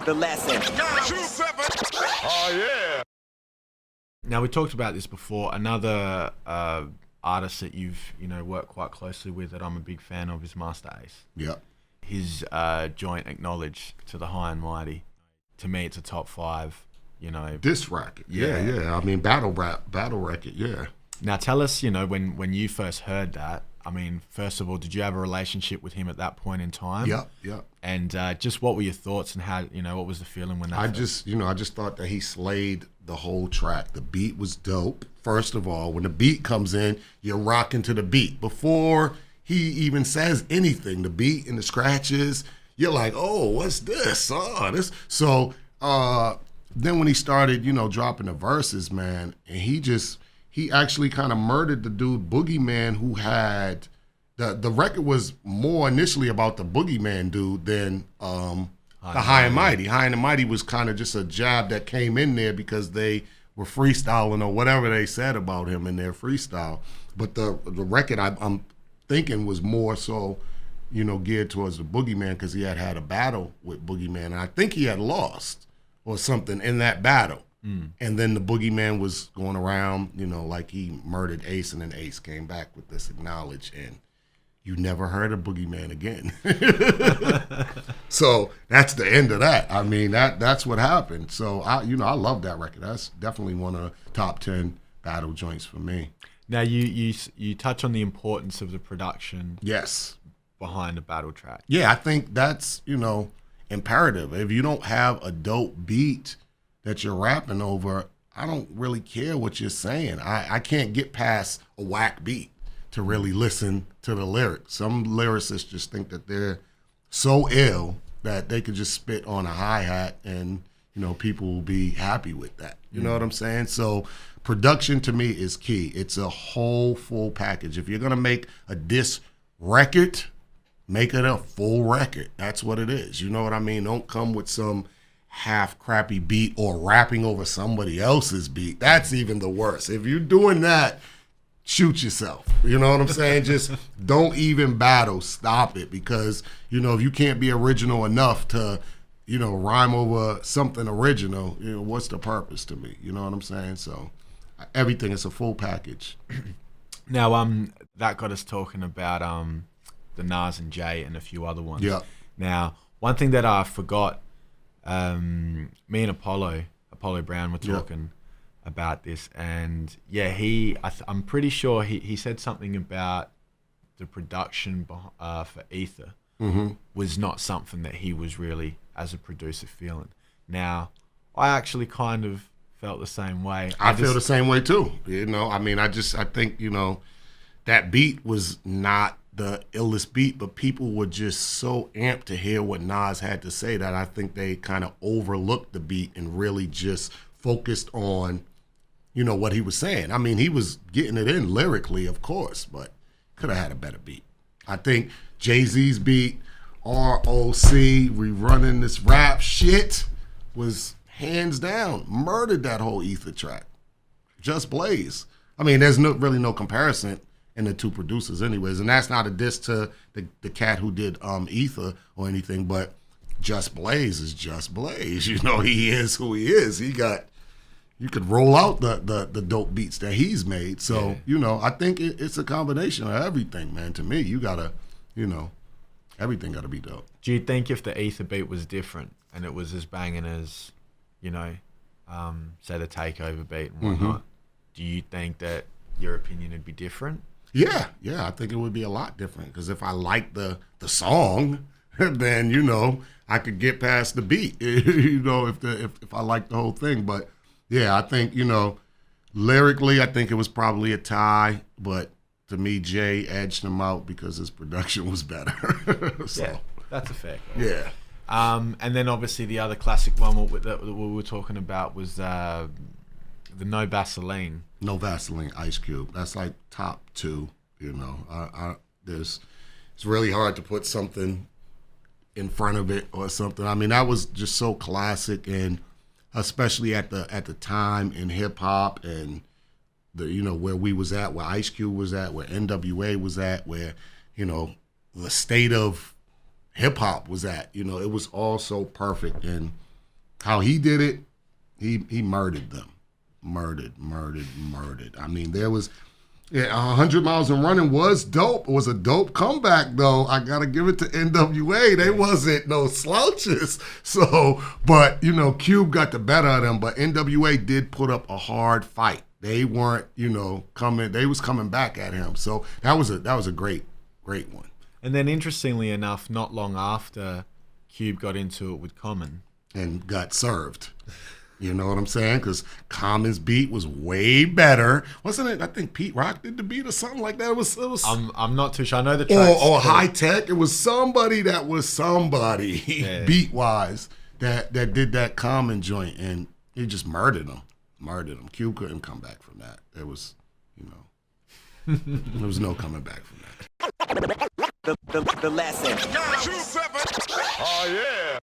The lesson. Oh yeah. Now we talked about this before. Another artist that you've worked quite closely with that I'm a big fan of is Masta Ace. Yep. His joint Acknowledge to the High and Mighty. To me, it's a top 5. This record. Yeah. I mean, battle record. Yeah. Now tell us, when you first heard that. I mean, first of all, did you have a relationship with him at that point in time? Yep. And just what were your thoughts and how, what was the feeling when that? I just thought that he slayed the whole track. The beat was dope. First of all, when the beat comes in, you're rocking to the beat. Before he even says anything, the beat and the scratches, you're like, oh, what's this? Oh, this. So then when he started, dropping the verses, man, and he actually kind of murdered the dude Boogeyman, who had the record was more initially about the Boogeyman dude than the High and Mighty. High and Mighty was kind of just a jab that came in there because they were freestyling or whatever they said about him in their freestyle. But the record I'm thinking was more so, geared towards the Boogeyman because he had a battle with Boogeyman, and I think he had lost or something in that battle. And then the Boogeyman was going around, like he murdered Ace, and then Ace came back with this Acknowledge, and you never heard of Boogeyman again. So that's the end of that. I mean, that's what happened. So I love that record. That's definitely one of the top 10 battle joints for me. Now you touch on the importance of the production. Yes. Behind a battle track. Yeah, I think that's imperative. If you don't have a dope beat that you're rapping over, I don't really care what you're saying. I can't get past a whack beat to really listen to the lyrics. Some lyricists just think that they're so ill that they could just spit on a hi-hat and, people will be happy with that. You know what I'm saying? So production to me is key. It's a whole full package. If you're going to make a diss record, make it a full record. That's what it is. You know what I mean? Don't come with some half crappy beat or rapping over somebody else's beat. That's even the worst. If you're doing that, shoot yourself. You know what I'm saying? Just don't even battle. Stop it. Because, if you can't be original enough to, rhyme over something original, what's the purpose to me? You know what I'm saying? So everything is a full package. Now, that got us talking about the Nas and Jay and a few other ones. Yeah. Now, one thing that I forgot, me and Apollo Brown were talking about this, and I'm pretty sure he said something about the production for Ether was not something that he was really, as a producer, feeling. Now, I actually kind of felt the same way. I feel the same way too. I think that beat was not the illest beat, but people were just so amped to hear what Nas had to say that I think they kind of overlooked the beat and really just focused on, what he was saying. I mean, he was getting it in lyrically, of course, but could have had a better beat. I think Jay-Z's beat, ROC, we running this rap shit, was hands down, murdered that whole Ether track. Just Blaze. I mean, there's really no comparison in the two producers anyways, and that's not a diss to the cat who did Ether or anything, but Just Blaze is Just Blaze. He is who he is. You could roll out the dope beats that he's made. So, I think it's a combination of everything, man. To me, you gotta, everything gotta be dope. Do you think if the Ether beat was different and it was as banging as, say the Takeover beat and whatnot, do you think that your opinion would be different? Yeah, I think it would be a lot different because if I like the song, then I could get past the beat. If I like the whole thing. But yeah, I think lyrically, I think it was probably a tie. But to me, Jay edged him out because his production was better. So, yeah, that's a fair call. Yeah. And then obviously the other classic one that we were talking about was the No Vaseline. No Vaseline, Ice Cube. That's like top 2. It's really hard to put something in front of it or something. I mean, that was just so classic, and especially at the time in hip hop and where we was at, where Ice Cube was at, where NWA was at, where the state of hip hop was at. You know, it was all so perfect. And how he did it, he murdered them. Murdered. I mean, there was 100 Miles and Running was dope. It was a dope comeback, though. I got to give it to NWA. They wasn't no slouches. So, but, you know, Cube got the better of them, but NWA did put up a hard fight. They weren't, you know, they was coming back at him. So that was a great one. And then interestingly enough, not long after Cube got into it with Common. And got served. You know what I'm saying? Because Common's beat was way better, wasn't it? I think Pete Rock did the beat or something like that. It was. I'm not too sure. I know the tracks. Or High Tech. It was somebody beat wise that did that Common joint, and he just murdered him. Cube couldn't come back from that. There was, you know, there was no coming back from that. The lesson. 927. Oh yeah.